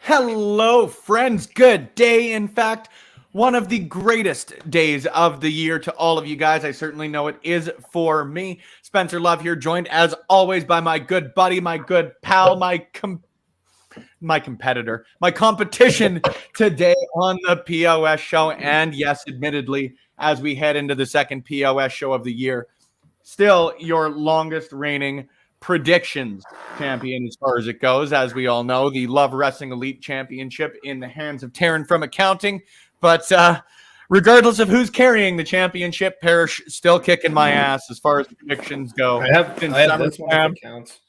Hello, friends. Good day. In fact, one of the greatest days of the year to all of you guys. I certainly know it is for me. Spencer Love here, joined as always by my good buddy, my good pal, my competitor, my competition today on the P.O.S Show. And yes, admittedly, as we head into the second P.O.S Show of the year, still your longest reigning predictions champion as far as it goes. As we all know, the Love Wrestling Elite Championship in the hands of Taryn from accounting. But regardless of who's carrying the championship, Parrish still kicking my ass as far as predictions go. I have this one that counts.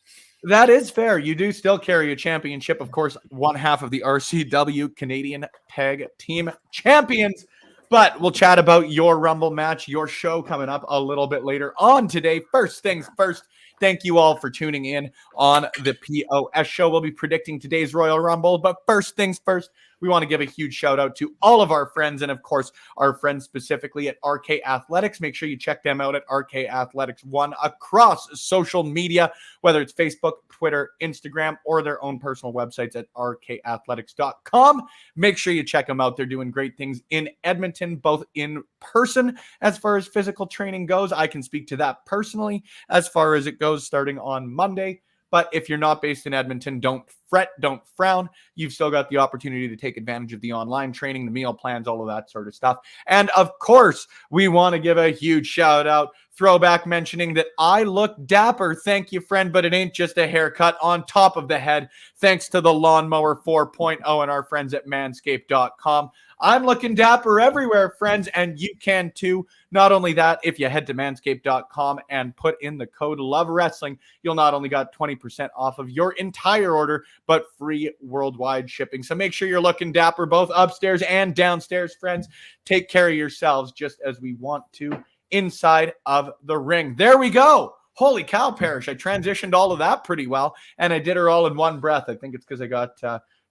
That is fair. You do still carry a championship. Of course, one half of the RCW Canadian Tag Team Champions. But we'll chat about your Rumble match, your show coming up a little bit later on today. First things first, thank you all for tuning in on the P.O.S Show. We'll be predicting today's Royal Rumble. But first things first, we want to give a huge shout out to all of our friends and, of course, our friends specifically at RK Athletics. Make sure you check them out at RK Athletics 1 across social media, whether it's Facebook, Twitter, Instagram, or their own personal websites at rkathletics.com. Make sure you check them out. They're doing great things in Edmonton, both in person as far as physical training goes. I can speak to that personally as far as it goes starting on Monday. But if you're not based in Edmonton, don't fret, don't frown. You've still got the opportunity to take advantage of the online training, the meal plans, all of that sort of stuff. And of course, we want to give a huge shout out, throwback mentioning that I look dapper. Thank you, friend, but it ain't just a haircut on top of the head. Thanks to the Lawnmower 4.0 and our friends at manscaped.com. I'm looking dapper everywhere, friends, and you can too. Not only that, if you head to manscaped.com and put in the code LOVEWRESTLING, you'll not only got 20% off of your entire order, but free worldwide shipping. So make sure you're looking dapper both upstairs and downstairs, friends. Take care of yourselves just as we want to inside of the ring. There we go. Holy cow, Parrish. I transitioned all of that pretty well, and I did her all in one breath. I think it's because I got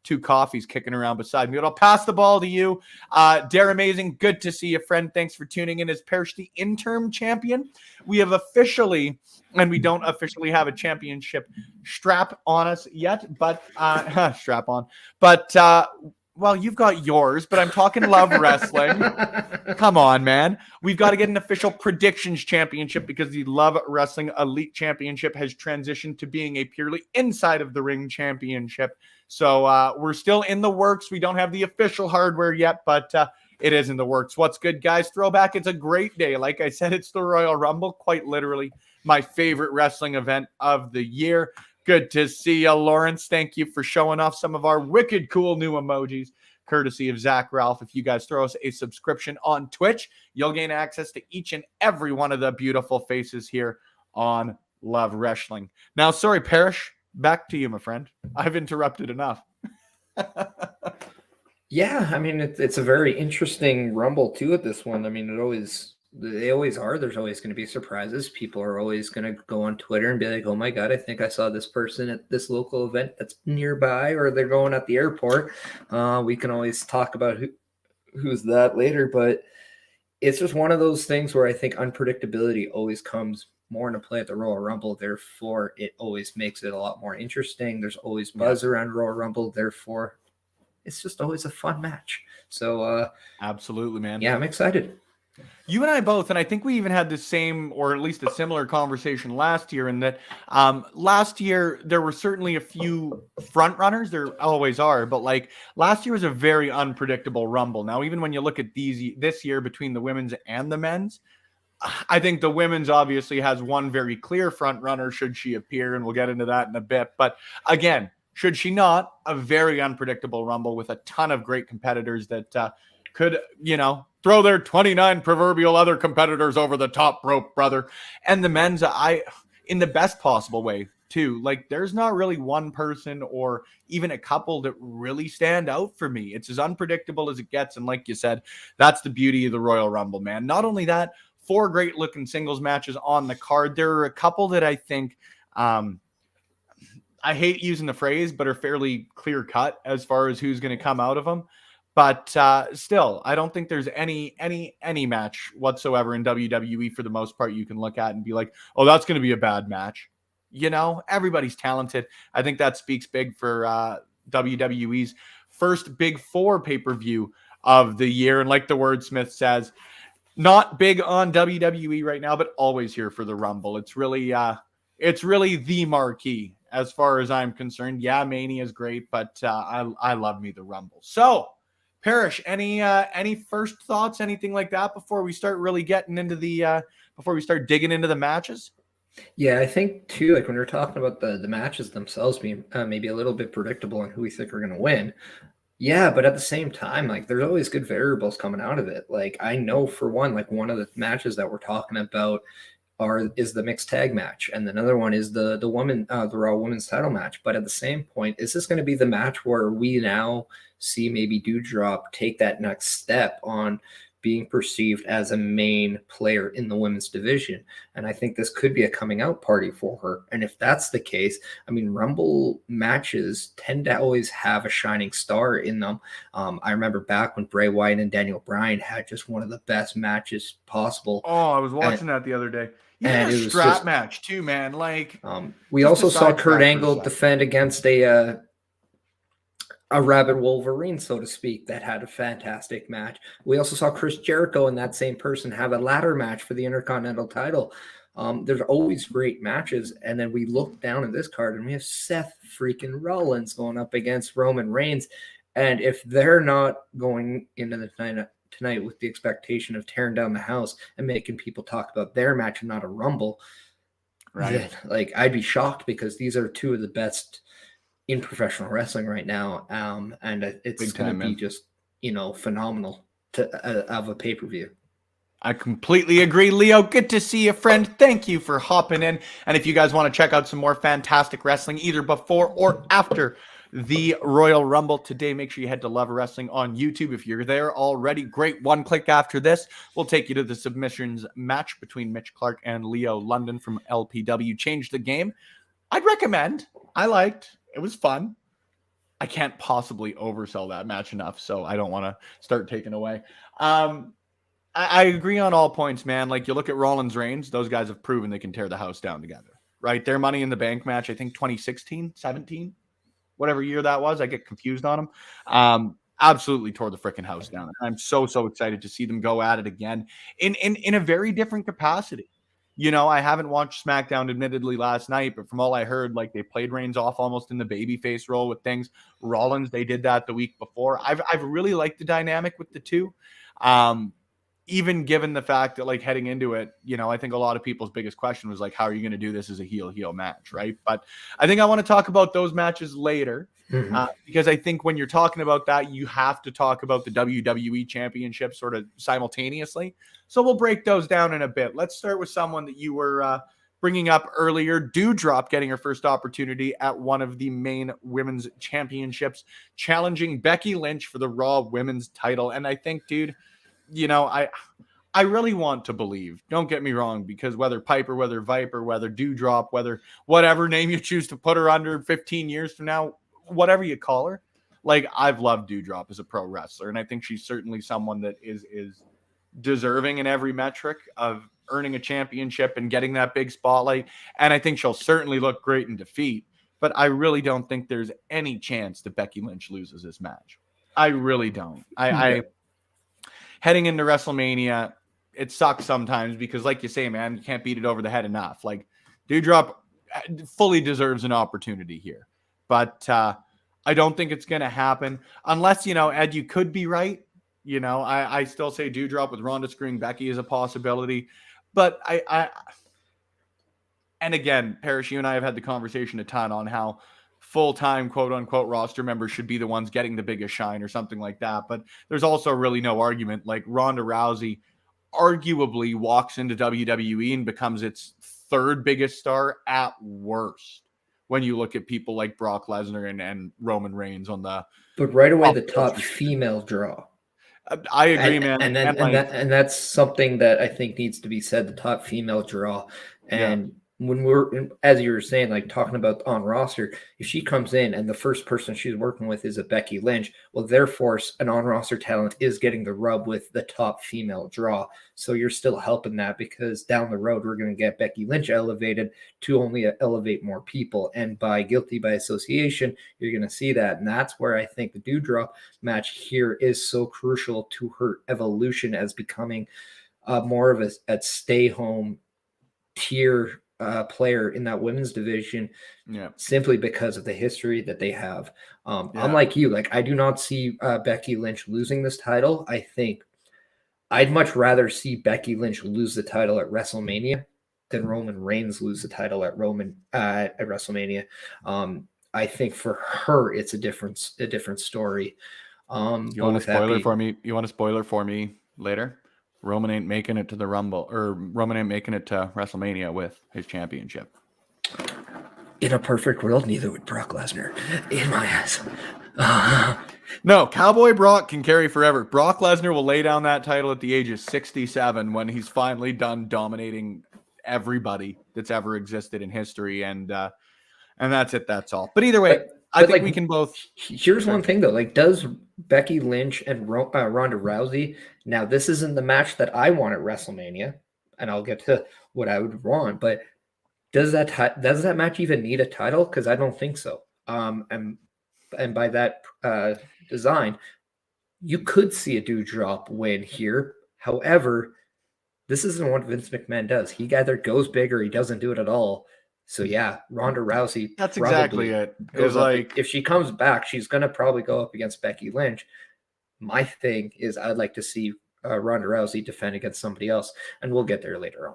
2 coffees kicking around beside me. But I'll pass the ball to you. Dare Amazing, good to see you, friend. Thanks for tuning in. As Parrish the interim champion, we have officially, and we don't officially have a championship strap on us yet, but strap on. But well, you've got yours, but I'm talking Love Wrestling. Come on, man. We've got to get an official predictions championship because the Love Wrestling Elite Championship has transitioned to being a purely inside of the ring championship. So we're still in the works. We don't have the official hardware yet, but it is in the works. What's good, guys? Throwback. It's a great day. Like I said, it's the Royal Rumble, quite literally my favorite wrestling event of the year. Good to see you, Lawrence. Thank you for showing off some of our wicked cool new emojis, courtesy of Zach Ralph. If you guys throw us a subscription on Twitch, you'll gain access to each and every one of the beautiful faces here on Love Wrestling. Now, sorry, Parrish, back to you, my friend. I've interrupted enough. Yeah, I mean, it's a very interesting Rumble, too, at this one. I mean, they always are. There's always going to be surprises. People are always going to go on Twitter and be like, oh my God, I think I saw this person at this local event that's nearby, or they're going at the airport. We can always talk about who's that later, but it's just one of those things where I think unpredictability always comes more into play at the Royal Rumble. Therefore, it always makes it a lot more interesting. There's always buzz around Royal Rumble. Therefore, it's just always a fun match. So absolutely, man. Yeah, I'm excited. You and I both, and I think we even had the same, or at least a similar conversation last year, in that last year there were certainly a few front runners. There always are, but like last year was a very unpredictable Rumble. Now, even when you look at this year between the women's and the men's, I think the women's obviously has one very clear front runner should she appear, and we'll get into that in a bit. But again, should she not, a very unpredictable Rumble with a ton of great competitors that could, throw their 29 proverbial other competitors over the top rope, brother. And the men's, in the best possible way, too. Like, there's not really one person or even a couple that really stand out for me. It's as unpredictable as it gets. And like you said, that's the beauty of the Royal Rumble, man. Not only that, 4 great-looking singles matches on the card. There are a couple that I think, I hate using the phrase, but are fairly clear-cut as far as who's going to come out of them. But still, I don't think there's any match whatsoever in WWE for the most part you can look at and be like, oh, that's going to be a bad match. Everybody's talented. I think that speaks big for WWE's first Big 4 pay-per-view of the year. And like the wordsmith says, not big on WWE right now, but always here for the Rumble. It's really the marquee as far as I'm concerned. Yeah, Mania is great, but I love me the Rumble. So, Parrish, any first thoughts, anything like that before we start really getting into before we start digging into the matches? Yeah, I think too, like when we're talking about the matches themselves being maybe a little bit predictable on who we think are going to win. Yeah, but at the same time, like there's always good variables coming out of it. Like I know for one, like one of the matches that we're talking about is the mixed tag match, and another one is the Raw Women's title match. But at the same point, is this going to be the match where we now see maybe Doudrop take that next step on being perceived as a main player in the women's division? And I think this could be a coming out party for her. And if that's the case, I mean, Rumble matches tend to always have a shining star in them. I remember back when Bray Wyatt and Daniel Bryan had just one of the best matches possible. Oh, I was watching that the other day. Yeah, it was strap match too, man. Like we also saw Kurt Angle defend against a rabid Wolverine, so to speak, that had a fantastic match. We also saw Chris Jericho and that same person have a ladder match for the Intercontinental title. There's always great matches. And then we look down at this card and we have Seth freaking Rollins going up against Roman Reigns. And if they're not going into the tonight with the expectation of tearing down the house and making people talk about their match and not a Rumble, right? Like I'd be shocked, because these are two of the best in professional wrestling right now. And it's going to be just, phenomenal of a pay-per-view. I completely agree, Leo. Good to see you, friend. Thank you for hopping in. And if you guys want to check out some more fantastic wrestling, either before or after the Royal Rumble today, make sure you head to Love Wrestling on YouTube. If you're there already, great. One click after this will take you to the submissions match between Mitch Clark and Leo London from LPW. Change the game. I'd recommend. I liked. It was fun. I can't possibly oversell that match enough, so I don't want to start taking away. I agree on all points, man. Like, you look at Rollins Reigns, those guys have proven they can tear the house down together, right? Their Money in the Bank match, I think 2016, 17, whatever year that was. I get confused on them. Absolutely tore the freaking house down. I'm so excited to see them go at it again in a very different capacity. You know, I haven't watched SmackDown admittedly last night, but from all I heard, like, they played Reigns off almost in the babyface role with things. Rollins, they did that the week before. I've really liked the dynamic with the two. Even given the fact that, like, heading into it, you know, I think a lot of people's biggest question was like, how are you going to do this as a heel match, right? But I think I want to talk about those matches later, because I think when you're talking about that, you have to talk about the WWE Championship sort of simultaneously. So we'll break those down in a bit. Let's start with someone that you were bringing up earlier, Doudrop, getting her first opportunity at one of the main women's championships, challenging Becky Lynch for the Raw Women's title. And I think, dude, you know, I really want to believe, don't get me wrong, because whether Piper, whether Viper, whether Doudrop, whether whatever name you choose to put her under 15 years from now, whatever you call her, like, I've loved Doudrop as a pro wrestler. And I think she's certainly someone that is deserving in every metric of earning a championship and getting that big spotlight. And I think she'll certainly look great in defeat. But I really don't think there's any chance that Becky Lynch loses this match. I really don't. I heading into WrestleMania, it sucks sometimes because, like you say, man, you can't beat it over the head enough. Like, Doudrop fully deserves an opportunity here. But I don't think it's going to happen unless, you know, Ed, you could be right. You know, I still say Doudrop with Ronda screwing Becky is a possibility. But and again, Parrish, you and I have had the conversation a ton on how full-time quote-unquote roster members should be the ones getting the biggest shine or something like that. But there's also really no argument. Like, Ronda Rousey arguably walks into WWE and becomes its third biggest star at worst when you look at people like Brock Lesnar and Roman Reigns on the... But right away, the top female draw. I agree, man. And that's something that I think needs to be said, the top female draw. And when we're, as you were saying, like, talking about on roster, if she comes in and the first person she's working with is a Becky Lynch, well, therefore an on roster talent is getting the rub with the top female draw. So you're still helping that, because down the road we're going to get Becky Lynch elevated to only elevate more people, and by guilty by association, you're going to see that. And that's where I think the Doudrop match here is so crucial to her evolution as becoming more of a stay home tier player in that women's division, simply because of the history that they have. Unlike you, like, I do not see Becky Lynch losing this title. I think I'd much rather see Becky Lynch lose the title at WrestleMania than Roman Reigns lose the title at WrestleMania. I think for her, it's a different story. You want a spoiler for me? You want a spoiler for me later? Roman ain't making it to the Rumble, or Roman ain't making it to WrestleMania with his championship. In a perfect world, neither would Brock Lesnar. In my eyes. No, Cowboy Brock can carry forever. Brock Lesnar will lay down that title at the age of 67 when he's finally done dominating everybody that's ever existed in history, and that's it. That's all. But either way, I think we can both. Here's one thing though: like, does Becky Lynch and Ronda Rousey? Now, this isn't the match that I want at WrestleMania, and I'll get to what I would want. But does that match even need a title? Because I don't think so. And by that design, you could see a Doudrop win here. However, this isn't what Vince McMahon does. He either goes big or he doesn't do it at all. So yeah, Ronda Rousey. That's exactly it. It's like, if she comes back, she's gonna probably go up against Becky Lynch. My thing is, I'd like to see Ronda Rousey defend against somebody else, and we'll get there later on.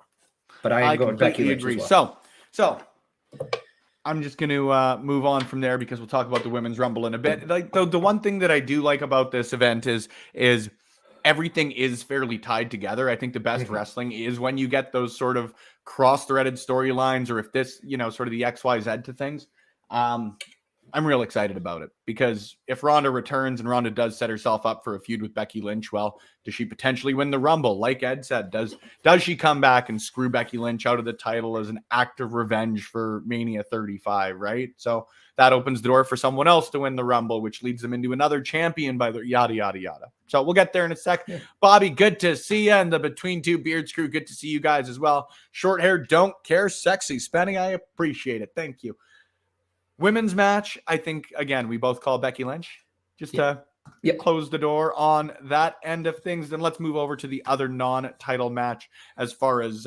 But I am going Becky Lynch as well. So I'm just going to move on from there, because we'll talk about the Women's Rumble in a bit. Like, the one thing that I do like about this event is everything is fairly tied together. I think the best wrestling is when you get those sort of cross-threaded storylines, or if this, you know, sort of the XYZ to things. I'm real excited about it because if Ronda returns and Ronda does set herself up for a feud with Becky Lynch, well, does she potentially win the Rumble? Like Ed said, does she come back and screw Becky Lynch out of the title as an act of revenge for Mania 35, right? So that opens the door for someone else to win the Rumble, which leads them into another champion by the yada, yada, yada. So we'll get there in a sec. Yeah. Bobby, good to see you. And the Between Two Beards crew, good to see you guys as well. Short hair, don't care, sexy. Spenny, I appreciate it. Thank you. Women's match, I think, again, we both call Becky Lynch just to close the door on that end of things. Then let's move over to the other non-title match as far as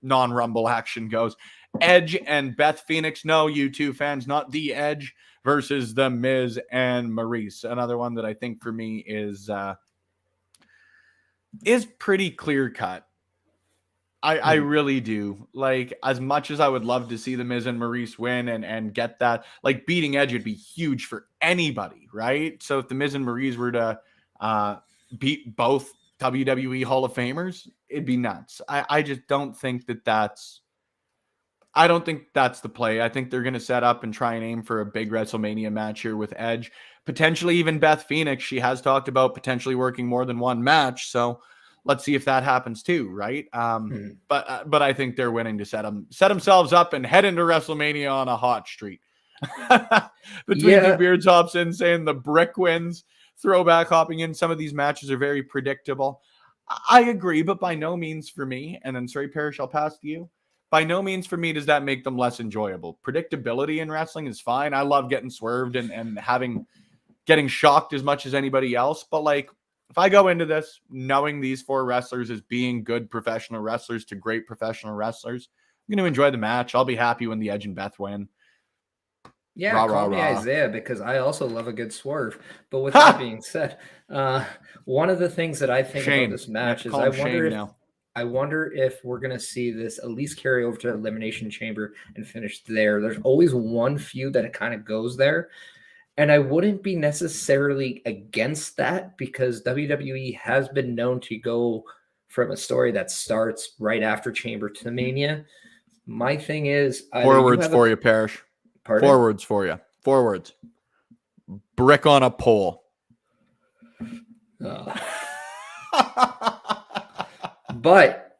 non-Rumble action goes. Edge and Beth Phoenix. No, you two fans, not The Edge versus The Miz and Maurice. Another one that I think for me is pretty clear-cut. I really do. Like, as much as I would love to see The Miz and Maurice win and get that, like, beating Edge would be huge for anybody, right? So if The Miz and Maurice were to beat both WWE Hall of Famers, it'd be nuts. I just don't think that's the play. I think they're going to set up and try and aim for a big WrestleMania match here with Edge. Potentially even Beth Phoenix. She has talked about potentially working more than one match, so let's see if that happens too, right? But I think they're winning to set themselves up and head into WrestleMania on a hot streak. Between Two Beards hops in saying the Brick wins. Throwback hopping in. Some of these matches are very predictable. I agree, but by no means for me. And then, sorry, Parrish, I'll pass to you. By no means for me does that make them less enjoyable. Predictability in wrestling is fine. I love getting swerved and getting shocked as much as anybody else. But like, if I go into this knowing these four wrestlers as being good professional wrestlers to great professional wrestlers, I'm going to enjoy the match. I'll be happy when the Edge and Beth win. Yeah, call me Isaiah, because I also love a good swerve. But with that being said, one of the things that I think about this match is I wonder if we're going to see this at least carry over to Elimination Chamber and finish there. There's always one feud that it kind of goes there. And I wouldn't be necessarily against that because WWE has been known to go from a story that starts right after Chamber to Mania. My thing is... Forwards for you, Parrish. Pardon? Forwards for you. Forwards. Brick on a pole. But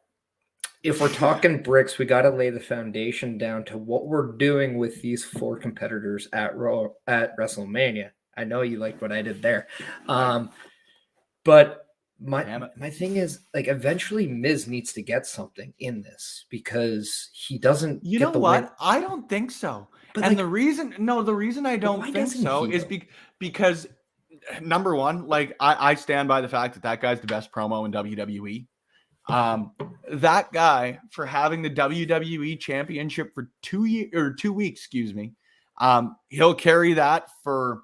if we're talking bricks, we got to lay the foundation down to what we're doing with these four competitors at WrestleMania. I know you liked what I did there. But my thing is, like, eventually Miz needs to get something in this because he doesn't. You know what? Win. I don't think so. But and like, the reason I don't think so is because number one, like I stand by the fact that guy's the best promo in WWE. That guy, for having the WWE championship for 2 weeks, he'll carry that for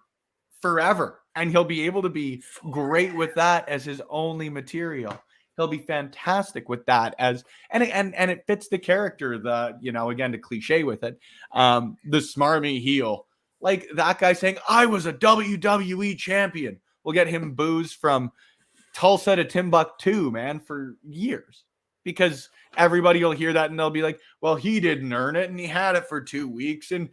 forever. And he'll be able to be great with that as his only material. He'll be fantastic with that and it fits the character, again, to cliche with it, the smarmy heel. Like that guy saying, I was a WWE champion. We'll get him booze from Tulsa to Timbuktu, man, for years. Because everybody will hear that and they'll be like, well, he didn't earn it and he had it for 2 weeks and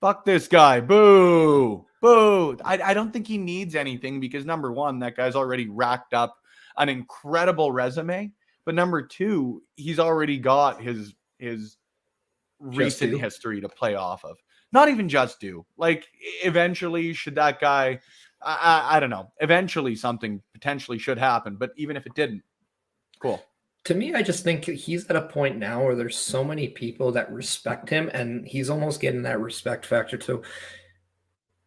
fuck this guy. Boo. Boo. I don't think he needs anything because number one, that guy's already racked up an incredible resume. But number two, he's already got his recent history to play off of. Not even just do. Like, eventually, should that guy, I don't know, eventually something potentially should happen. But even if it didn't, cool. To me, I just think he's at a point now where there's so many people that respect him, and he's almost getting that respect factor to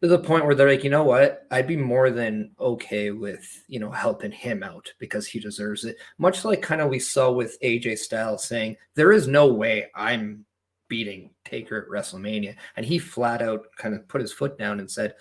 the point where they're like, you know what? I'd be more than okay with, helping him out because he deserves it. Much like kind of we saw with AJ Styles saying, there is no way I'm beating Taker at WrestleMania. And he flat out kind of put his foot down and said,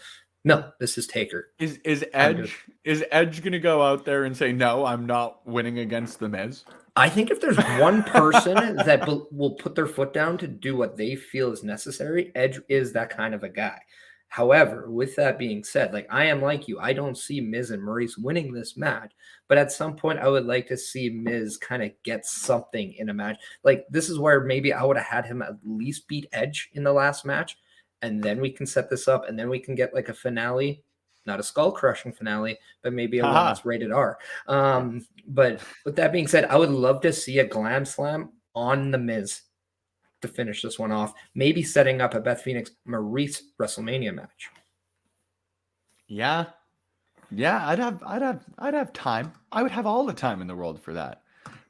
no, this is Taker. Is Edge going to go out there and say, no, I'm not winning against The Miz? I think if there's one person that will put their foot down to do what they feel is necessary, Edge is that kind of a guy. However, with that being said, like I am like you, I don't see Miz and Maurice winning this match, but at some point I would like to see Miz kind of get something in a match. Like this is where maybe I would have had him at least beat Edge in the last match and then we can set this up, and then we can get like a finale, not a skull crushing finale, but maybe a one that's rated R. But with that being said, I would love to see a Glam Slam on The Miz to finish this one off, maybe setting up a Beth Phoenix Maurice WrestleMania match. Yeah, I'd have time. I would have all the time in the world for that.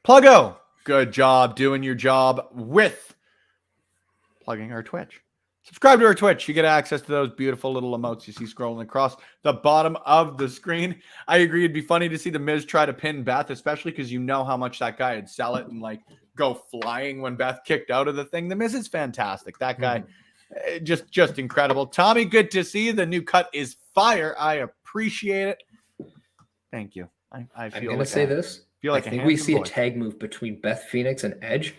Pluggo, good job doing your job with plugging our Twitch. Subscribe to our Twitch. You get access to those beautiful little emotes you see scrolling across the bottom of the screen. I agree. It'd be funny to see The Miz try to pin Beth, especially because you know how much that guy would sell it and like go flying when Beth kicked out of the thing. The Miz is fantastic. That guy, just incredible. Tommy, good to see you. The new cut is fire. I appreciate it. Thank you. I feel I'm going to say this. I think we see a tag move between Beth Phoenix and Edge,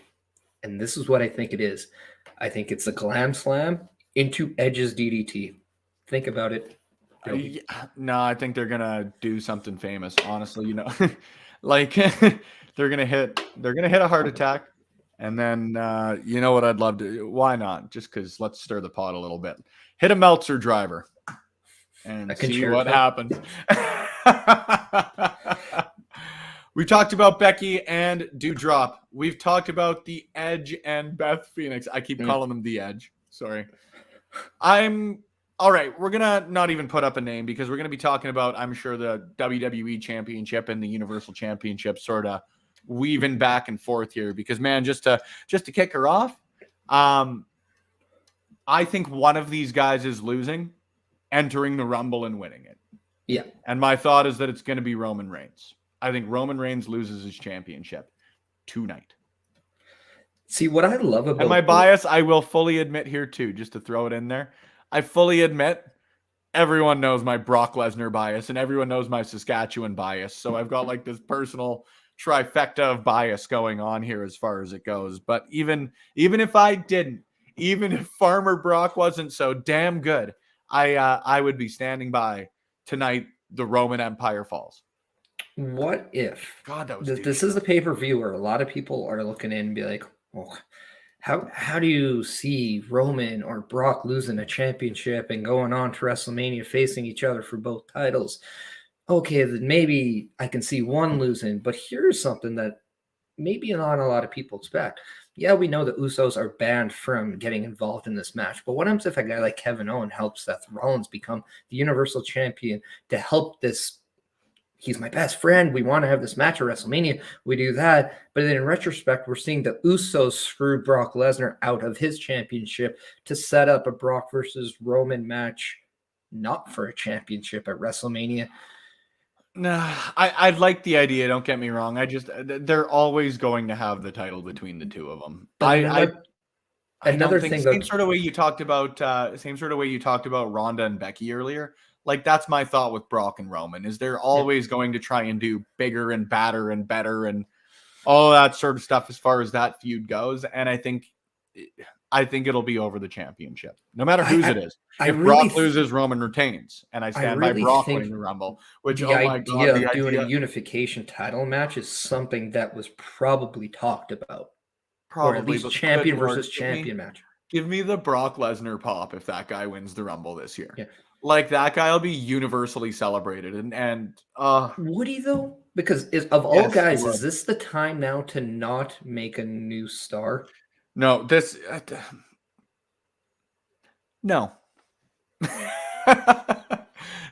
and this is what I think it is. I think it's a Glam Slam into Edge's DDT. Think about it. No, I think they're gonna do something famous. Honestly, like they're gonna hit a heart attack, and then you know what I'd love to. Why not? Just because let's stir the pot a little bit. Hit a Meltzer driver, and see what happens. We talked about Becky and Doudrop. We've talked about the Edge and Beth Phoenix. I keep calling them the Edge. Sorry. All right. We're going to not even put up a name because we're going to be talking about, I'm sure, the WWE Championship and the Universal Championship sort of weaving back and forth here because, man, just to kick her off, I think one of these guys is losing, entering the Rumble and winning it. Yeah. And my thought is that it's going to be Roman Reigns. I think Roman Reigns loses his championship tonight. See, what I love about... And my bias, I will fully admit here too, just to throw it in there. I fully admit everyone knows my Brock Lesnar bias and everyone knows my Saskatchewan bias. So I've got like this personal trifecta of bias going on here as far as it goes. But even if I didn't, even if Farmer Brock wasn't so damn good, I would be standing by tonight the Roman Empire falls. What if God, that was this is the pay-per-view where a lot of people are looking in and be like, oh, how do you see Roman or Brock losing a championship and going on to WrestleMania facing each other for both titles? Okay, then maybe I can see one losing, but here's something that maybe not a lot of people expect. Yeah, we know the Usos are banned from getting involved in this match, but what happens if a guy like Kevin Owens helps Seth Rollins become the Universal Champion to help this? He's my best friend. We want to have this match at WrestleMania. We do that. But then in retrospect, we're seeing the Usos screw Brock Lesnar out of his championship to set up a Brock versus Roman match, not for a championship at WrestleMania. Nah, I like the idea. Don't get me wrong. They're always going to have the title between the two of them. Another thing, same sort of way you talked about Ronda and Becky earlier. Like that's my thought with Brock and Roman is they're always going to try and do bigger and badder and better and all that sort of stuff as far as that feud goes. And I think it'll be over the championship, no matter whose it is. If Brock loses, Roman retains, and I stand by Brock winning the Rumble. Which the idea of doing a unification title match is something that was probably talked about, or at least champion versus champion match. Give me the Brock Lesnar pop if that guy wins the Rumble this year. Yeah. Like that guy will be universally celebrated, and would he though? Because of all guys, is this the time now to not make a new star? No, this no,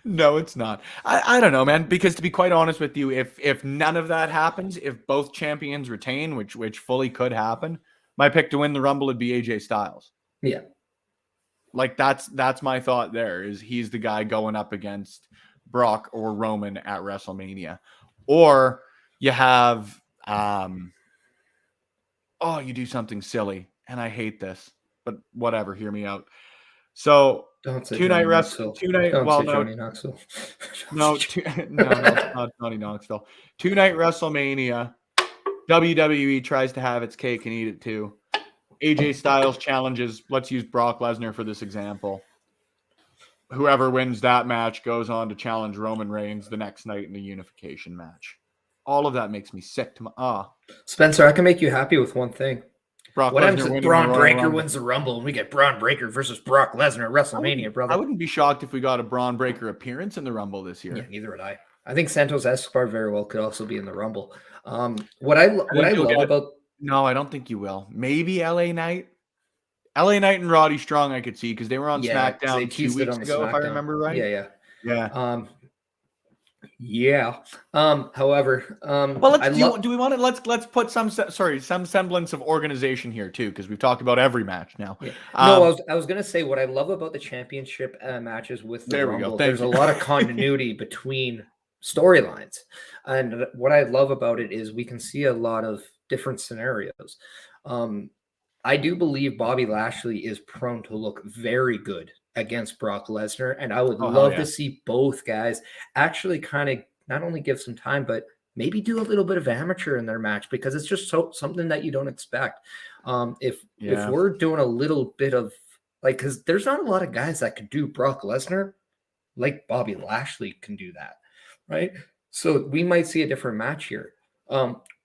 no, it's not. I don't know, man. Because to be quite honest with you, if none of that happens, if both champions retain, which fully could happen, my pick to win the Rumble would be AJ Styles. Yeah. Like that's my thought there is he's the guy going up against Brock or Roman at WrestleMania. Or you have you do something silly and I hate this, but whatever, hear me out. So don't say Johnny Knoxville. No, not Johnny Knoxville. 2-night WrestleMania. WWE tries to have its cake and eat it too. AJ Styles challenges, let's use Brock Lesnar for this example. Whoever wins that match goes on to challenge Roman Reigns the next night in the unification match. All of that makes me sick to my Spencer, I can make you happy with one thing. Brock What Lesnar happens if winning the Braun Royal Breaker Rumble. wins the Rumble and we get Braun Breaker versus Brock Lesnar at WrestleMania, brother? I wouldn't be shocked if we got a Braun Breaker appearance in the Rumble this year. Yeah, neither would I. I think Santos Escobar very well could also be in the Rumble. What I love about No, I don't think you will. Maybe LA Knight. LA Knight and Roddy Strong I could see because they were on 'cause they SmackDown 2 teased it weeks on the ago, if I SmackDown. remember right. Yeah. Yeah. Yeah. However, Well, do we want to let's put some semblance of organization here too, because we've talked about every match now. Yeah. No, I was gonna say what I love about the championship matches with the Rumble. There's a lot of continuity between storylines, and what I love about it is we can see a lot of different scenarios. I do believe Bobby Lashley is prone to look very good against Brock Lesnar, and I would love to see both guys actually kind of not only give some time, but maybe do a little bit of amateur in their match, because it's just something that you don't expect. If we're doing a little bit of like, because there's not a lot of guys that can do Brock Lesnar like Bobby Lashley can do that, right? So we might see a different match here.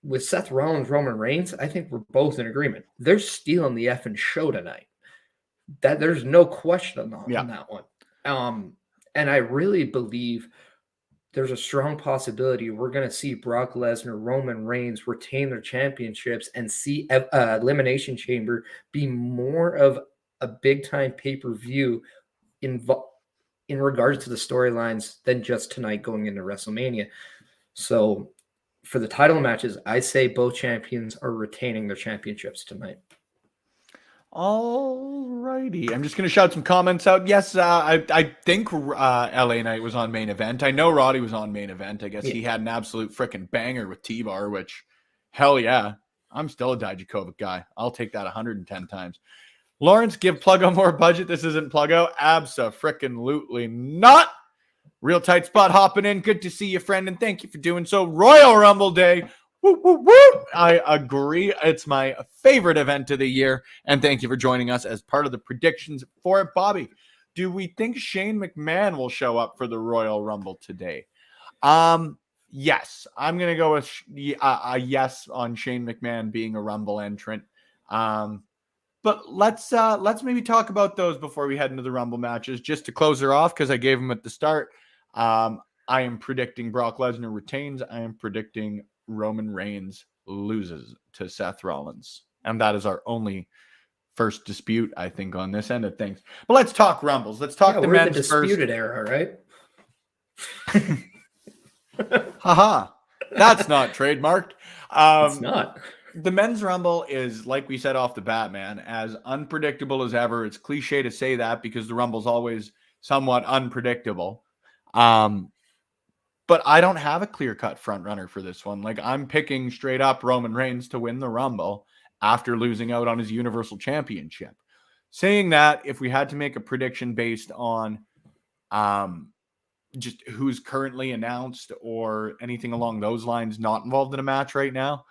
With Seth Rollins, Roman Reigns, I think we're both in agreement. They're stealing the effing show tonight. That there's no question on that one. And I really believe there's a strong possibility we're going to see Brock Lesnar, Roman Reigns retain their championships and see Elimination Chamber be more of a big time pay-per-view in regards to the storylines than just tonight going into WrestleMania. So for the title matches, I say both champions are retaining their championships tonight. All righty. I'm just going to shout some comments out. Yes, I think LA Knight was on main event. I know Roddy was on main event. I guess he had an absolute freaking banger with T-Bar, which, hell yeah. I'm still a Dijakovic guy. I'll take that 110 times. Lawrence, give Pluggo more budget. This isn't Pluggo. Abso-freaking-lutely not. Real tight spot hopping in. Good to see you, friend, and thank you for doing so. Royal Rumble Day. Woo, woo, woo. I agree. It's my favorite event of the year, and thank you for joining us as part of the predictions for it. Bobby, do we think Shane McMahon will show up for the Royal Rumble today? Yes. I'm going to go with a yes on Shane McMahon being a Rumble entrant. But let's maybe talk about those before we head into the Rumble matches, just to close her off, because I gave them at the start. I am predicting Brock Lesnar retains. I am predicting Roman Reigns loses to Seth Rollins. And that is our only first dispute, I think, on this end of things. But let's talk Rumbles. Let's talk the men's first. Disputed era, right? Haha. That's not trademarked. It's not. The men's Rumble is, like we said off the bat, man, as unpredictable as ever. It's cliche to say that because the Rumble's always somewhat unpredictable. But I don't have a clear-cut front runner for this one. Like, I'm picking straight up Roman Reigns to win the Rumble after losing out on his Universal Championship. Saying that, if we had to make a prediction based on just who's currently announced or anything along those lines not involved in a match right now,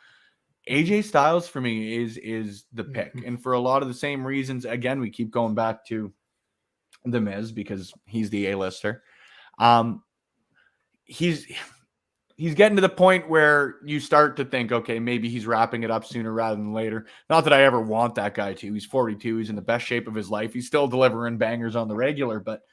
AJ Styles for me is the pick. And for a lot of the same reasons, again, we keep going back to The Miz because he's the A-lister. He's getting to the point where you start to think, okay, maybe he's wrapping it up sooner rather than later. Not that I ever want that guy to. He's 42. He's in the best shape of his life. He's still delivering bangers on the regular. But,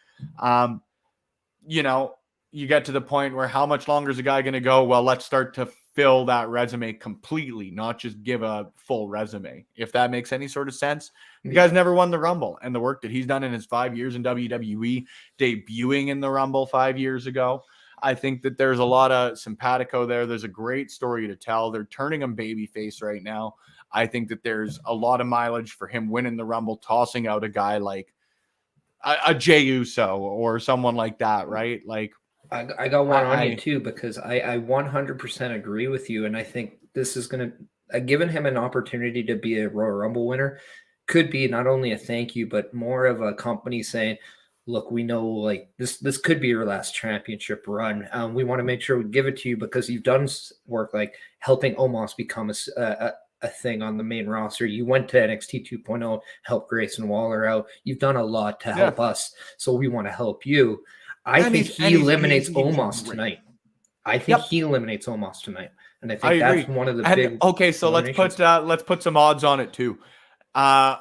you get to the point where how much longer is a guy going to go? Well, let's start to fill that resume completely, not just give a full resume. If that makes any sort of sense. The guy's never won the Rumble, and the work that he's done in his 5 years in WWE, debuting in the Rumble 5 years ago, I think that there's a lot of simpatico there. There's a great story to tell. They're turning him babyface right now. I think that there's a lot of mileage for him winning the Rumble, tossing out a guy like a Jey Uso or someone like that, right? Like, I got one on you too, because I 100% agree with you. And I think this is going to, giving him an opportunity to be a Royal Rumble winner could be not only a thank you, but more of a company saying, look, we know like this could be your last championship run. We want to make sure we give it to you because you've done work like helping Omos become a thing on the main roster. You went to NXT 2.0, help Grayson Waller out. You've done a lot to help us. So we want to help you. I think he eliminates Omos tonight. I think he eliminates Omos tonight. And I I think that's agree. one of the And big okay, so eliminations. let's put some odds on it too. Uh,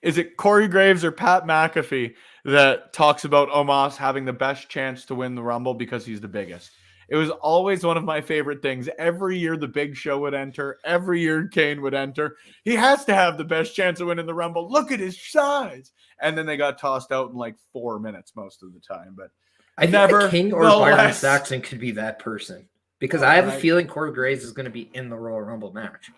is it Corey Graves or Pat McAfee that talks about Omos having the best chance to win the Rumble because he's the biggest? It was always one of my favorite things. Every year the Big Show would enter. Every year Kane would enter. He has to have the best chance of winning the Rumble. Look at his size. And then they got tossed out in like 4 minutes most of the time. But I think the King or Byron less. Saxon could be that person because I have a feeling Corey Graves is going to be in the Royal Rumble match.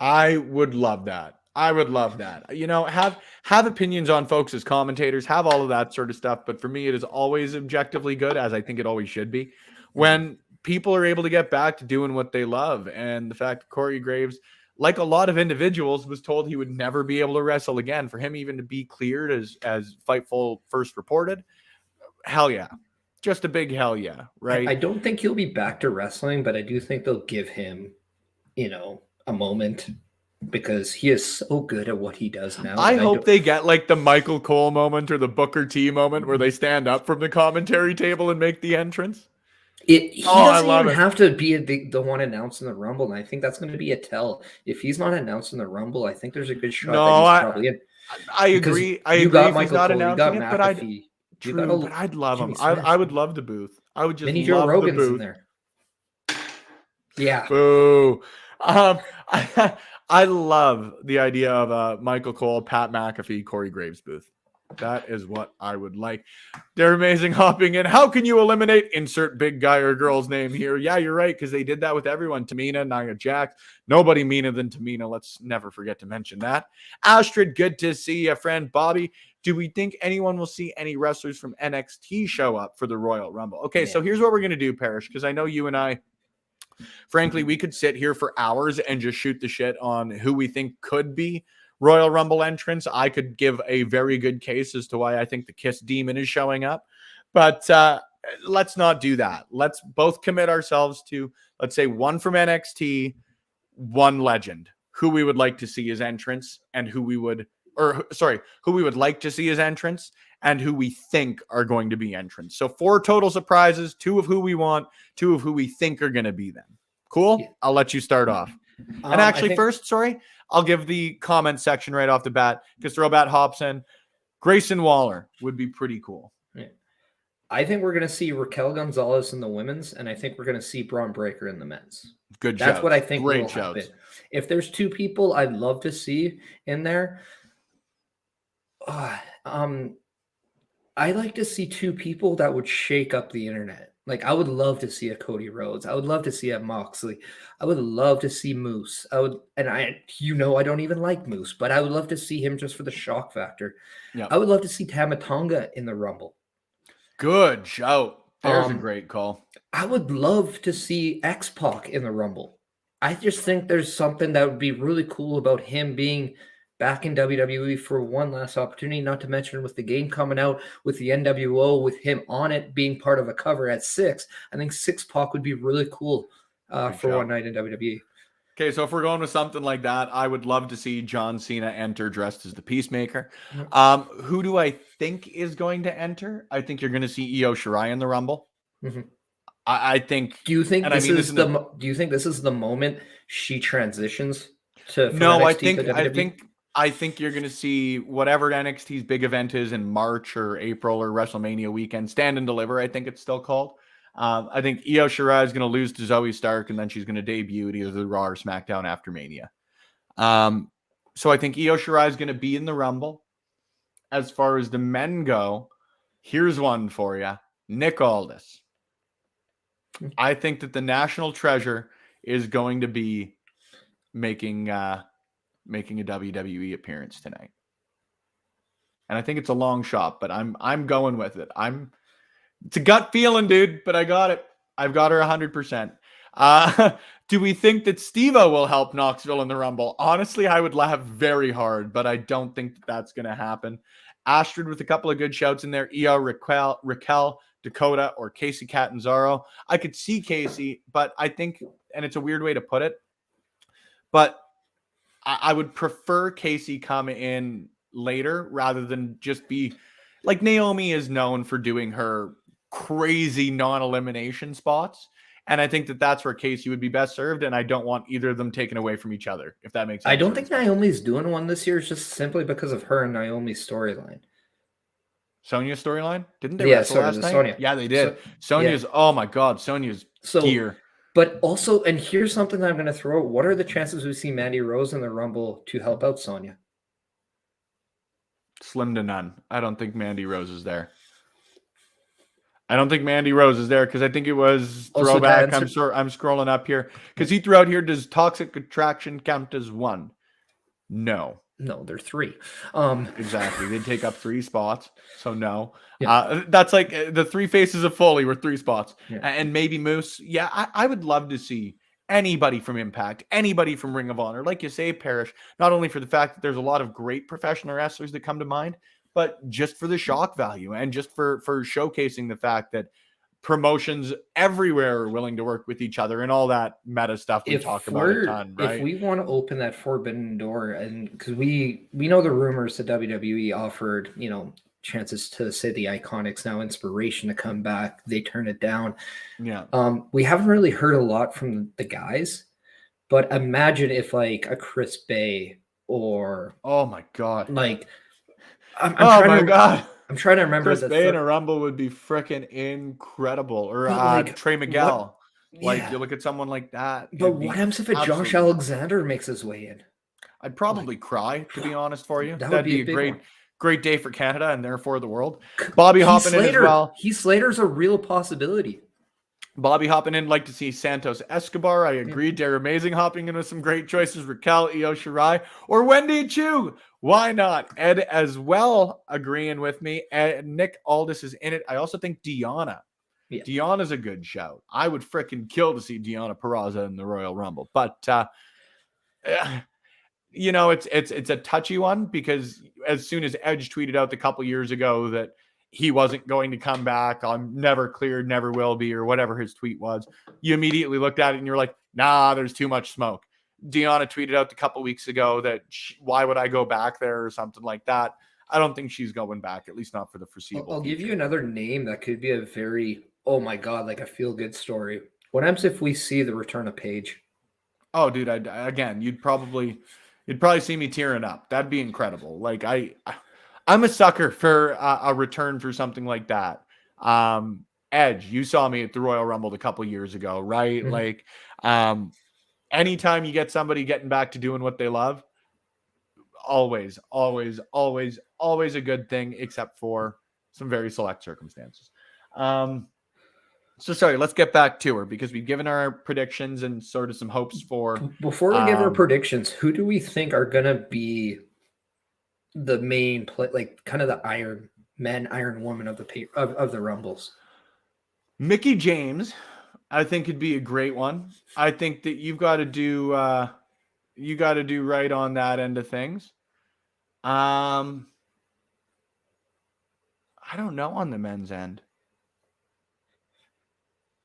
I would love that. I would love that. You know, have opinions on folks as commentators, have all of that sort of stuff. But for me, it is always objectively good, as I think it always should be, when people are able to get back to doing what they love. And the fact that Corey Graves, like a lot of individuals, was told he would never be able to wrestle again. For him even to be cleared as Fightful first reported, hell yeah. Just a big hell yeah, right? I don't think he'll be back to wrestling, but I do think they'll give him, a moment because he is so good at what he does now. I hope they get like the Michael Cole moment or the Booker T moment where they stand up from the commentary table and make the entrance. He doesn't even have to be the one announcing the Rumble, and I think that's going to be a tell. If he's not announcing the Rumble, I think there's a good shot that he's probably in. I agree. I agree. If he's not announcing it, but I'd love him. I would love the booth. I would just Joe love Rogan's the booth. in there. Yeah. Boo. I love the idea of Michael Cole, Pat McAfee, Corey Graves booth. That is what I would like. They're amazing hopping in. How can you eliminate insert big guy or girl's name here? Yeah, you're right, because they did that with everyone. Tamina, Nia Jax. Nobody meaner than Tamina. Let's never forget to mention that. Astrid, good to see you, friend. Bobby, do we think anyone will see any wrestlers from NXT show up for the Royal Rumble? Okay, so here's what we're going to do, Parrish, because I know you and I, frankly, we could sit here for hours and just shoot the shit on who we think could be Royal Rumble entrance. I could give a very good case as to why I think the Kiss Demon is showing up. But let's not do that. Let's both commit ourselves to, let's say, one from NXT, one legend, who we would like to see his entrance and who we would like to see his entrance and who we think are going to be entrants. So 4 total surprises, 2 of who we want, 2 of who we think are going to be them. Cool? Yeah. I'll let you start off. And actually, I'll give the comment section right off the bat because Throwbat Hobson, Grayson Waller would be pretty cool. Yeah. I think we're going to see Raquel Gonzalez in the women's, and I think we're going to see Braun Breaker in the men's. That's what I think will happen. If there's 2 people I'd love to see in there, I like to see 2 people that would shake up the internet. Like, I would love to see a Cody Rhodes. I would love to see a Moxley. I would love to see Moose. I don't even like Moose, but I would love to see him just for the shock factor. Yeah. I would love to see Tama Tonga in the Rumble. Good shout. There's a great call. I would love to see X-Pac in the Rumble. I just think there's something that would be really cool about him being back in WWE for one last opportunity, not to mention with the game coming out, with the NWO, with him on it, being part of a cover at 6. I think 6-Pac would be really cool for one night in WWE. Okay, so if we're going with something like that, I would love to see John Cena enter dressed as the Peacemaker. Mm-hmm. Who do I think is going to enter? I think you're going to see Io Shirai in the Rumble. Mm-hmm. I think. Do you think this is the moment she transitions to? No, I think you're going to see whatever NXT's big event is in March or April or WrestleMania weekend, Stand and Deliver, I think it's still called. I think Io Shirai is going to lose to Zoe Stark, and then she's going to debut at either the Raw or SmackDown after Mania. So I think Io Shirai is going to be in the Rumble. As far as the men go, here's one for you. Nick Aldis. I think that the national treasure is going to be making a WWE appearance tonight. And I think it's a long shot, but I'm going with it. It's a gut feeling, dude, but I got it. I've got her 100%. Do we think that Steve-O will help Knoxville in the Rumble? Honestly, I would laugh very hard, but I don't think that's going to happen. Astrid with a couple of good shouts in there. Io, Raquel, Dakota, or Casey Catanzaro. I could see Casey, but I think, and it's a weird way to put it, but I would prefer Casey come in later rather than just be like Naomi is known for doing her crazy non-elimination spots. And I think that that's where Casey would be best served. And I don't want either of them taken away from each other, if that makes sense. I don't think Naomi's doing one this year, just simply because of her and Naomi's storyline. Sonia's storyline? Didn't they wrestle last night? Sonya. Yeah, they did. Sonia's, oh my God, Sonia's gear. But also, and here's something that I'm going to throw. What are the chances we see Mandy Rose in the Rumble to help out Sonya? Slim to none. I don't think Mandy Rose is there. I don't think Mandy Rose is there because I think it was throwback. I'm scrolling up here because he threw out here. Does Toxic Attraction count as one? No, they're 3. Exactly. They take up 3 spots, so no. Yeah. That's like the 3 faces of Foley were 3 spots, yeah. And maybe Moose. Yeah, I would love to see anybody from Impact, anybody from Ring of Honor, like you say, Parrish. Not only for the fact that there's a lot of great professional wrestlers that come to mind, but just for the shock value and just for showcasing the fact that promotions everywhere are willing to work with each other and all that meta stuff we talk about a ton, right? If we want to open that forbidden door, and because we know the rumors that WWE offered, chances to say the Iconics, now Inspiration, to come back, they turn it down. Yeah. We haven't really heard a lot from the guys, but imagine if like a Chris Bay or oh my God, like. I'm trying to remember. Chris Bay in a Rumble would be freaking incredible. Or Trey Miguel. You look at someone like that. But what happens if Josh Alexander makes his way in? I'd probably cry, to be honest for you. That'd be a great day for Canada and therefore the world. Bobby hopping in as well. Heath Slater's a real possibility. Bobby hopping in, like to see Santos Escobar. I agree. They're amazing, hopping in with some great choices. Raquel, Io Shirai, or Wendy Chu. Why not? Ed as well agreeing with me. Nick Aldis is in it. I also think Deonna. Yeah. Deonna's a good shout. I would freaking kill to see Deonna Purrazzo in the Royal Rumble. But it's a touchy one because as soon as Edge tweeted out a couple years ago that he wasn't going to come back, I'm never cleared, never will be, or whatever his tweet was, you immediately looked at it and you're like, nah, there's too much smoke. Deonna tweeted out a couple weeks ago that why would I go back there or something like that. I don't think she's going back, at least not for the foreseeable I'll future. give you another name that could be a very, oh my God, like a feel-good story. What happens if we see the return of Paige? Oh, dude, you'd probably see me tearing up. That'd be incredible. Like I'm a sucker for a return for something like that. Edge, you saw me at the Royal Rumble a couple years ago, right? Mm-hmm. Anytime you get somebody getting back to doing what they love, always a good thing, except for some very select circumstances. So sorry, let's get back to her because we've given our predictions and sort of some hopes for. Before we give our predictions, who do we think are going to be the main play, like kind of the Iron Woman of the Rumbles? Mickie James, I think could be a great one. I think that you've got to do right on that end of things. I don't know on the men's end.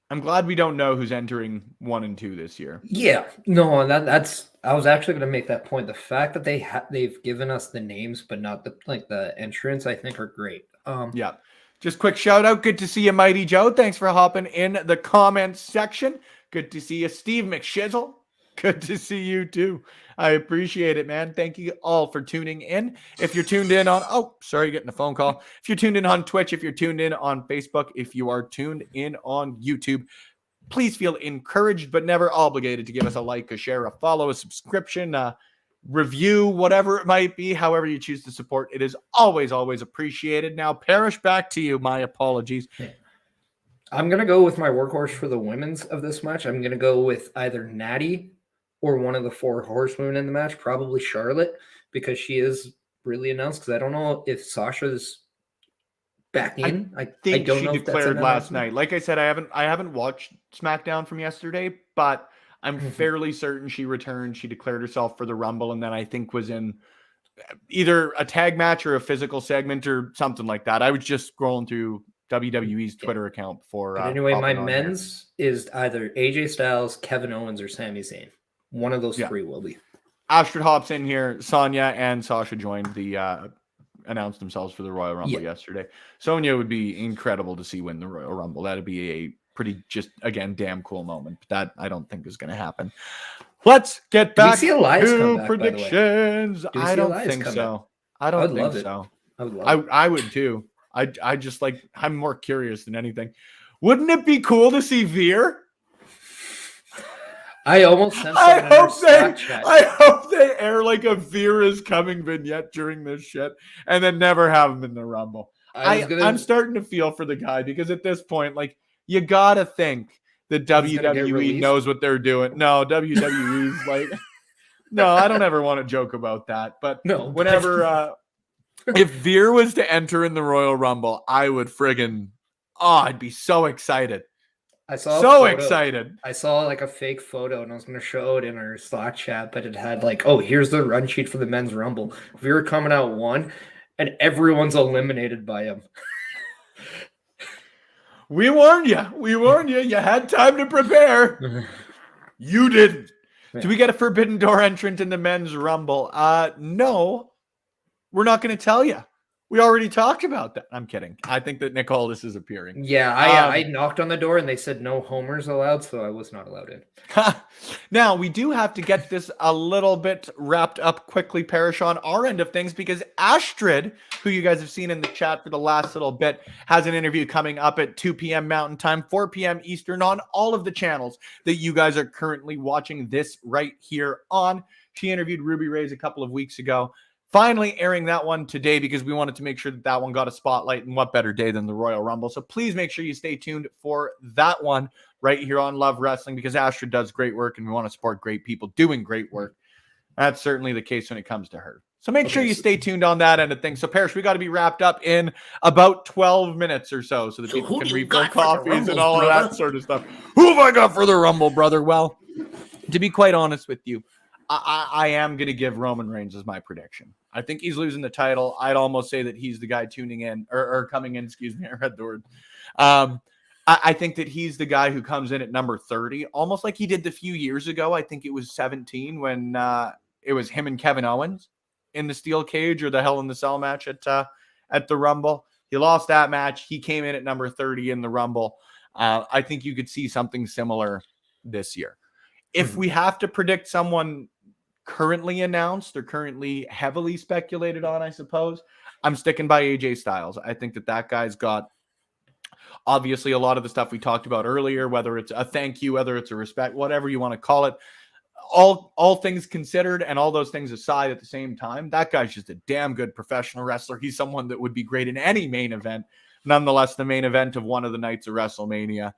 I'm glad we don't know who's entering 1 and 2 this year. Yeah, no, that's. I was actually going to make that point. The fact that they've given us the names, but not the entrance, I think are great. Yeah. Just quick shout out. Good to see you, Mighty Joe. Thanks for hopping in the comments section. Good to see you, Steve McShizzle. Good to see you too. I appreciate it, man. Thank you all for tuning in. If you're tuned in on, getting a phone call. If you're tuned in on Twitch, if you're tuned in on Facebook, if you are tuned in on YouTube, please feel encouraged but never obligated to give us a like, a share, a follow, a subscription, a review, whatever it might be, however you choose to support. It is always appreciated. Now, Parrish, back to you. My apologies. I'm going to go with my workhorse for the women's of this match. I'm going to go with either Natty or one of the 4 horsewomen in the match, probably Charlotte, because she is really announced. Because I don't know if Sasha's back in. I think don't she know declared last night. Like I said, I haven't watched SmackDown from yesterday, but I'm fairly certain she returned. She declared herself for the Rumble, and then I think was in either a tag match or a physical segment or something like that. I was just scrolling through WWE's Twitter account before. But anyway, my men's is either AJ Styles, Kevin Owens, or Sami Zayn. One of those 3 will be. Astrid hops in here. Sonya and Sasha joined the announced themselves for the Royal Rumble yesterday. Sonya would be incredible to see win the Royal Rumble. That'd be a pretty just, again, damn cool moment. But that I don't think is going to happen. Let's get back to predictions. I don't think so. I don't think so. I would love it. I would too. I just like, I'm more curious than anything. Wouldn't it be cool to see Veer? I almost sent I hope they air like a Veer is coming vignette during this shit and then never have him in the Rumble. I'm starting to feel for the guy because at this point, like, you gotta think that WWE knows what they're doing. No, WWE's like, no, I don't ever want to joke about that. But whenever, if Veer was to enter in the Royal Rumble, I would I'd be so excited. Excited. I saw like a fake photo and I was going to show it in our Slack chat, but it had like, oh, here's the run sheet for the men's Rumble. Veer coming out 1 and everyone's eliminated by him. We warned you. You had time to prepare. You didn't. Yeah. Do we get a Forbidden Door entrant in the men's Rumble? No, we're not going to tell you. We already talked about that. I'm kidding. I think that Nick Aldis is appearing. Yeah, I knocked on the door and they said no homers allowed, so I was not allowed in. Now, we do have to get this a little bit wrapped up quickly, Parrish, on our end of things, because Astrid, who you guys have seen in the chat for the last little bit, has an interview coming up at 2 p.m. Mountain Time, 4 p.m. Eastern on all of the channels that you guys are currently watching this right here on. She interviewed Ruby Reyes a couple of weeks ago. Finally airing that one today because we wanted to make sure that one got a spotlight, and what better day than the Royal Rumble. So please make sure you stay tuned for that one right here on Love Wrestling, because Astrid does great work and we want to support great people doing great work. That's certainly the case when it comes to her. So make sure you stay tuned on that end of things. So Parrish, we got to be wrapped up in about 12 minutes or so that people can refill coffees and all of that sort of stuff. Who have I got for the Rumble, brother? Well, to be quite honest with you, I am going to give Roman Reigns as my prediction. I think he's losing the title. I'd almost say that he's the guy tuning in or coming in. Excuse me. I read the word. I think that he's the guy who comes in at number 30, almost like he did the few years ago. I think it was 17 when it was him and Kevin Owens in the steel cage or the Hell in the Cell match at the Rumble. He lost that match. He came in at number 30 in the Rumble. I think you could see something similar this year. If we have to predict someone currently announced or currently heavily speculated on, I suppose, I'm sticking by AJ Styles. I think that guy's got obviously a lot of the stuff we talked about earlier, whether it's a thank you, whether it's a respect, whatever you want to call it, all things considered and all those things aside at the same time, that guy's just a damn good professional wrestler. He's someone that would be great in any main event, nonetheless, the main event of one of the nights of WrestleMania.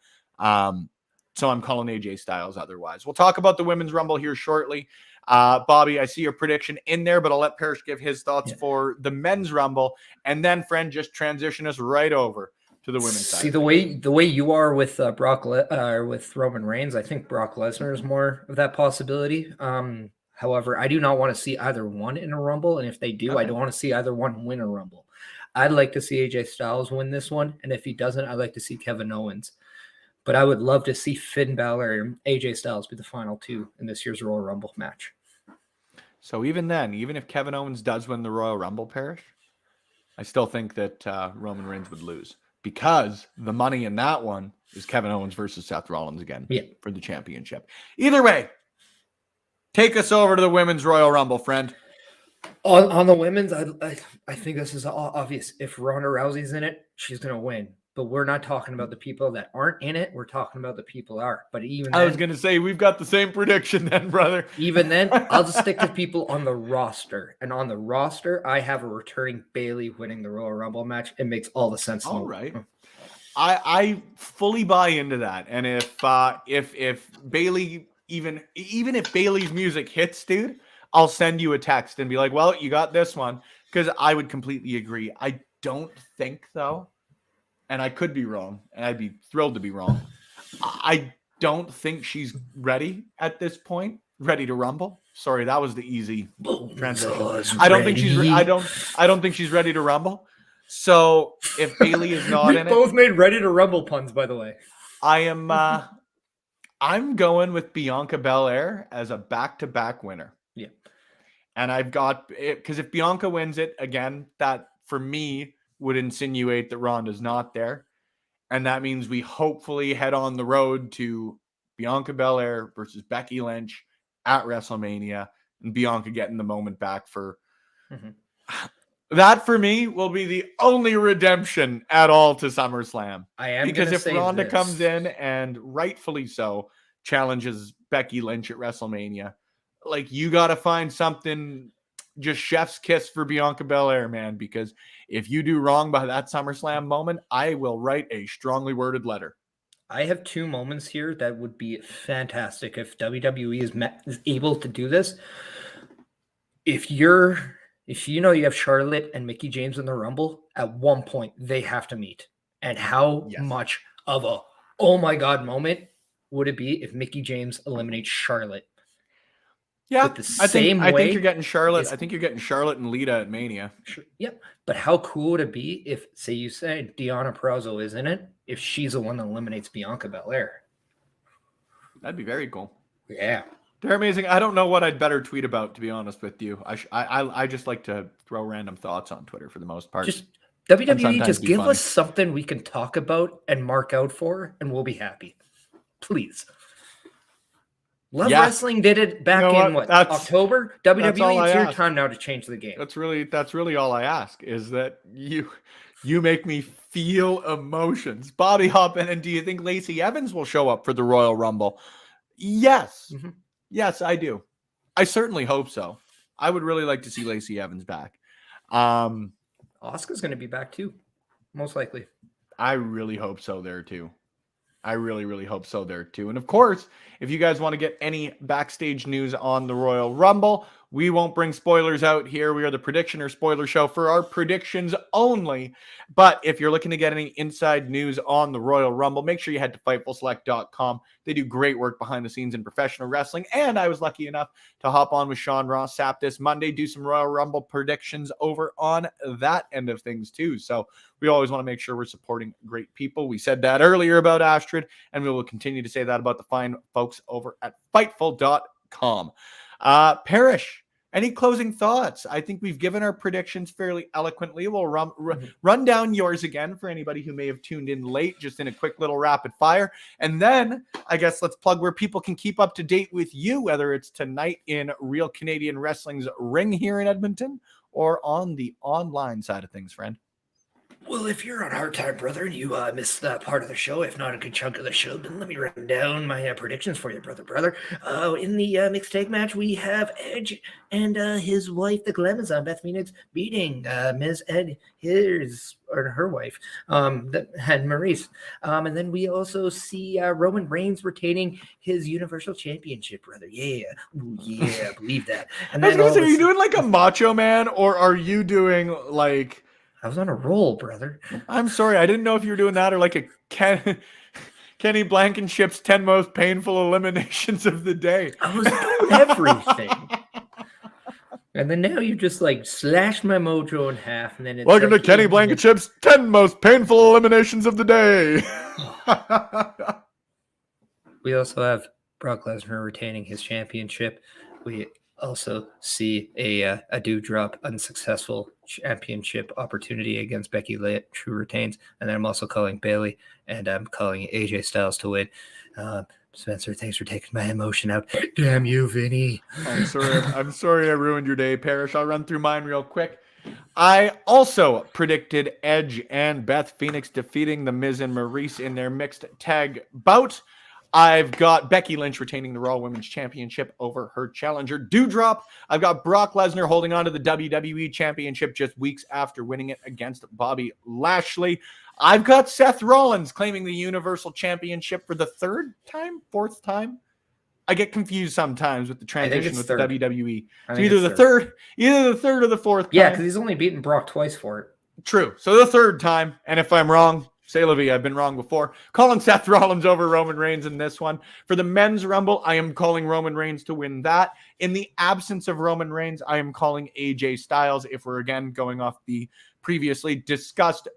So I'm calling AJ Styles otherwise. We'll talk about the Women's Rumble here shortly. Bobby, I see your prediction in there, but I'll let Parrish give his thoughts for the Men's Rumble. And then, friend, just transition us right over to the women's side. See, the way you are with with Roman Reigns, I think Brock Lesnar is more of that possibility. However, I do not want to see either one in a Rumble. And if they do, I don't want to see either one win a Rumble. I'd like to see AJ Styles win this one. And if he doesn't, I'd like to see Kevin Owens. But I would love to see Finn Balor and AJ Styles be the final two in this year's Royal Rumble match. So even then, even if Kevin Owens does win the Royal Rumble, Parrish, I still think that Roman Reigns would lose, because the money in that one is Kevin Owens versus Seth Rollins again for the championship. Either way, take us over to the Women's Royal Rumble, friend. On the women's, I think this is obvious. If Ronda Rousey's in it, she's going to win. But we're not talking about the people that aren't in it. We're talking about the people that are. But even then, I was going to say, we've got the same prediction then, brother. Even then, I'll just stick to people on the roster. And on the roster, I have a returning Bayley winning the Royal Rumble match. It makes all the sense. All right. I fully buy into that. And if Bayley, even if Bayley's music hits, dude, I'll send you a text and be like, well, you got this one. Because I would completely agree. I don't think, though, and I could be wrong, and I'd be thrilled to be wrong, I don't think she's ready at this point, ready to rumble. Sorry, that was the easy transition. I don't think she's ready to rumble. So if Bayley is not in it, both made ready to rumble puns, by the way. I'm going with Bianca Belair as a back-to-back winner. Yeah. And I've got it, because if Bianca wins it again, that for me would insinuate that Ronda's not there. And that means we hopefully head on the road to Bianca Belair versus Becky Lynch at WrestleMania, and Bianca getting the moment back for that. For me, will be the only redemption at all to SummerSlam. I am because gonna if say Ronda this. comes in and rightfully so challenges Becky Lynch at WrestleMania, like, you got to find something, just chef's kiss for Bianca Belair, man, because if you do wrong by that SummerSlam moment, I will write a strongly worded letter. I have two moments here that would be fantastic if WWE is able to do this. If you know you have Charlotte and Mickie James in the Rumble, at one point they have to meet. And how much of a oh my god moment would it be if Mickie James eliminates Charlotte? Yeah, I think you're getting Charlotte. I think you're getting Charlotte and Lita at Mania. Yep. But how cool would it be if, say you say Deonna Purrazzo is in it, if she's the one that eliminates Bianca Belair? That'd be very cool. Yeah. They're amazing. I don't know what I'd better tweet about, to be honest with you. I just like to throw random thoughts on Twitter for the most part. Just WWE, just give us something we can talk about and mark out for, and we'll be happy. Please. Love Wrestling did it back in October. WWE, it's your time now to change the game. That's really all I ask, is that you make me feel emotions. Bobby Hoppin, and do you think Lacey Evans will show up for the Royal Rumble? Yes. Mm-hmm. Yes, I do. I certainly hope so. I would really like to see Lacey Evans back. Asuka's going to be back too, most likely. I really hope so there too. I really, really hope so there too. And of course, if you guys want to get any backstage news on the Royal Rumble, we won't bring spoilers out here. We are the Prediction or Spoiler Show for our predictions only. But if you're looking to get any inside news on the Royal Rumble, make sure you head to FightfulSelect.com. They do great work behind the scenes in professional wrestling. And I was lucky enough to hop on with Sean Ross Sapp this Monday, do some Royal Rumble predictions over on that end of things too. So we always want to make sure we're supporting great people. We said that earlier about Astrid, and we will continue to say that about the fine folks over at Fightful.com. Parrish, any closing thoughts? I think we've given our predictions fairly eloquently. We'll run down yours again for anybody who may have tuned in late, just in a quick little rapid fire. And then I guess let's plug where people can keep up to date with you, whether it's tonight in Real Canadian Wrestling's Ring here in Edmonton or on the online side of things, friend. Well, if you're on hard time, brother, and you missed that part of the show, if not a good chunk of the show, then let me run down my predictions for you, brother. In the mixed tag match, we have Edge and his wife, the Glamazon, Beth Phoenix, beating Ms. Ed, her wife, and Maurice. And then we also see Roman Reigns retaining his Universal Championship, brother. Yeah. Ooh, yeah, believe that. And I was going to say, are you doing like a Macho Man, or are you doing like... I was on a roll, brother. I'm sorry. I didn't know if you were doing that or like a Kenny Blankenship's 10 most painful eliminations of the day. I was doing everything. And then now you just like slashed my mojo in half. And then it's welcome to Kenny Blankenship's 10 most painful eliminations of the day. We also have Brock Lesnar retaining his championship. We also see a Doudrop unsuccessful championship opportunity against Becky Lynch, who retains. And then I'm also calling Bayley, and I'm calling AJ Styles to win. Spencer, thanks for taking my emotion out. Damn you, Vinny. I'm sorry I ruined your day, Parrish. I'll run through mine real quick. I also predicted Edge and Beth Phoenix defeating The Miz and Maurice in their mixed tag bout. I've got Becky Lynch retaining the Raw Women's Championship over her challenger, Doudrop. I've got Brock Lesnar holding on to the WWE Championship just weeks after winning it against Bobby Lashley. I've got Seth Rollins claiming the Universal Championship for the fourth time. I get confused sometimes with the transition with the WWE. So either the third or the fourth time. Yeah, because he's only beaten Brock twice for it. True. So the third time. And if I'm wrong, say la vie, I've been wrong before. Calling Seth Rollins over Roman Reigns in this one. For the men's Rumble, I am calling Roman Reigns to win that. In the absence of Roman Reigns, I am calling AJ Styles, if we're again going off the previously discussed,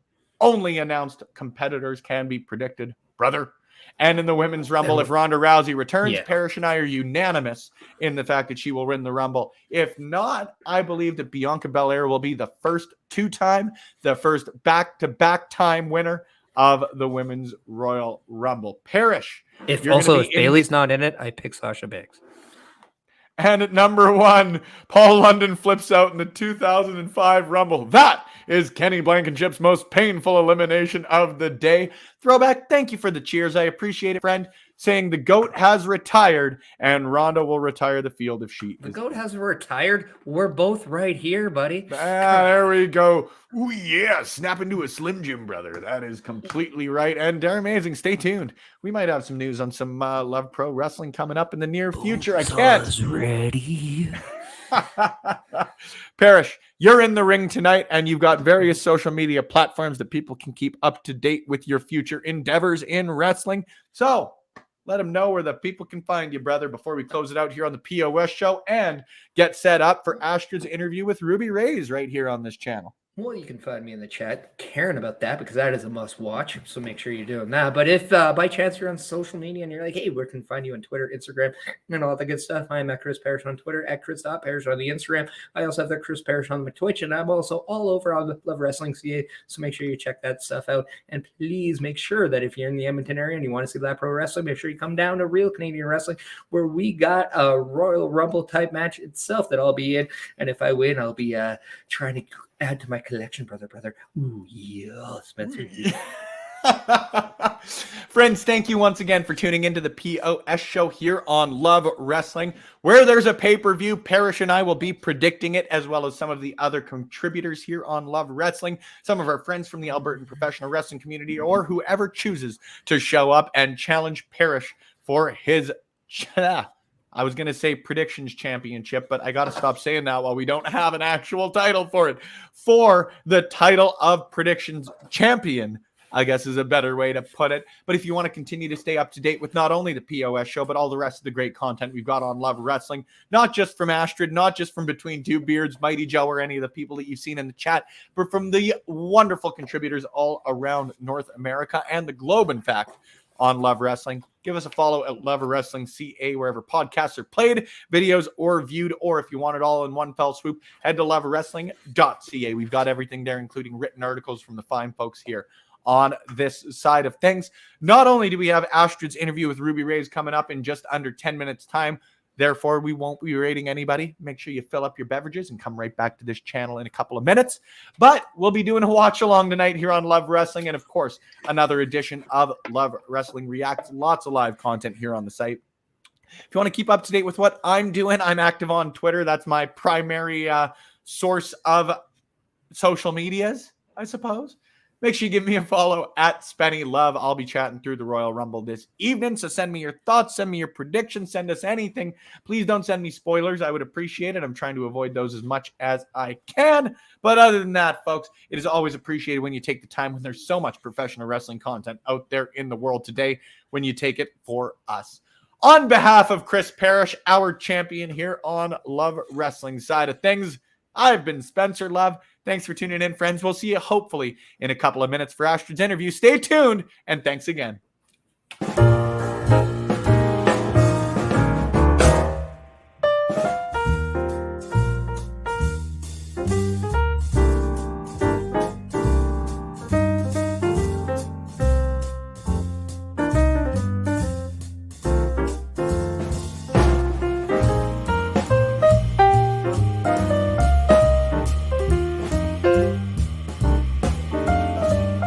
only announced competitors can be predicted, brother. And in the women's Rumble, if Ronda Rousey returns, Parrish and I are unanimous in the fact that she will win the Rumble. If not, I believe that Bianca Belair will be the first back-to-back time winner of the Women's Royal Rumble. Parrish. If you're gonna be Bailey's not in it, I pick Sasha Banks. And at number 1, Paul London flips out in the 2005 Rumble. That is Kenny Blankenship's most painful elimination of the day. Throwback, thank you for the cheers. I appreciate it, friend. Saying the GOAT has retired and Ronda will retire the field if she The GOAT hasn't retired. We're both right here, buddy. There we go. Ooh, yeah. Snap into a Slim Jim, brother. That is completely right. And they're amazing. Stay tuned. We might have some news on some Love Pro Wrestling coming up in the near future. I can't. Ready. Parrish, you're in the ring tonight, and you've got various social media platforms that people can keep up to date with your future endeavors in wrestling. So let them know where the people can find you, brother, before we close it out here on the P.O.S Show and get set up for Astrid's interview with Ruby Reyes right here on this channel. Well, you can find me in the chat caring about that because that is a must watch. So make sure you're doing that. But if by chance you're on social media and you're like, hey, where can I find you on Twitter, Instagram, and all that good stuff? I'm at Chris Parrish on Twitter, at Chris.Parrish on the Instagram. I also have that Chris Parrish on my Twitch, and I'm also all over on the Love Wrestling CA. So make sure you check that stuff out. And please make sure that if you're in the Edmonton area and you want to see Live Pro Wrestling, make sure you come down to Real Canadian Wrestling, where we got a Royal Rumble type match itself that I'll be in. And if I win, I'll be trying to add to my collection, brother. Ooh, yeah, Spencer. Friends, thank you once again for tuning into the P.O.S Show here on Love Wrestling. Where there's a pay-per-view, Parrish and I will be predicting it, as well as some of the other contributors here on Love Wrestling, some of our friends from the Albertan professional wrestling community, or whoever chooses to show up and challenge Parrish for his I was going to say predictions championship, but I got to stop saying that while we don't have an actual title for it. For the title of predictions champion, I guess is a better way to put it. But if you want to continue to stay up to date with not only the P.O.S Show, but all the rest of the great content we've got on Love Wrestling, not just from Astrid, not just from Between Two Beards, Mighty Joe, or any of the people that you've seen in the chat, but from the wonderful contributors all around North America and the globe, in fact, on Love Wrestling. Give us a follow at Love Wrestling CA wherever podcasts are played, videos, or viewed. Or if you want it all in one fell swoop, head to lovewrestling.ca. We've got everything there, including written articles from the fine folks here on this side of things. Not only do we have Astrid's interview with Ruby Reyes coming up in just under 10 minutes time, therefore we won't be rating anybody. Make sure you fill up your beverages and come right back to this channel in a couple of minutes. But we'll be doing a watch along tonight here on Love Wrestling, and of course, another edition of Love Wrestling Reacts. Lots of live content here on the site. If you want to keep up to date with what I'm doing, I'm active on Twitter. That's my primary source of social medias, I suppose. Make sure you give me a follow at Spenny Love. I'll be chatting through the Royal Rumble this evening. So send me your thoughts, send me your predictions, send us anything. Please don't send me spoilers. I would appreciate it. I'm trying to avoid those as much as I can. But other than that, folks, it is always appreciated when you take the time, when there's so much professional wrestling content out there in the world today, when you take it for us. On behalf of Chris Parrish, our champion here on Love Wrestling side of things, I've been Spencer Love. Thanks for tuning in, friends. We'll see you hopefully in a couple of minutes for Astrid's interview. Stay tuned, and thanks again.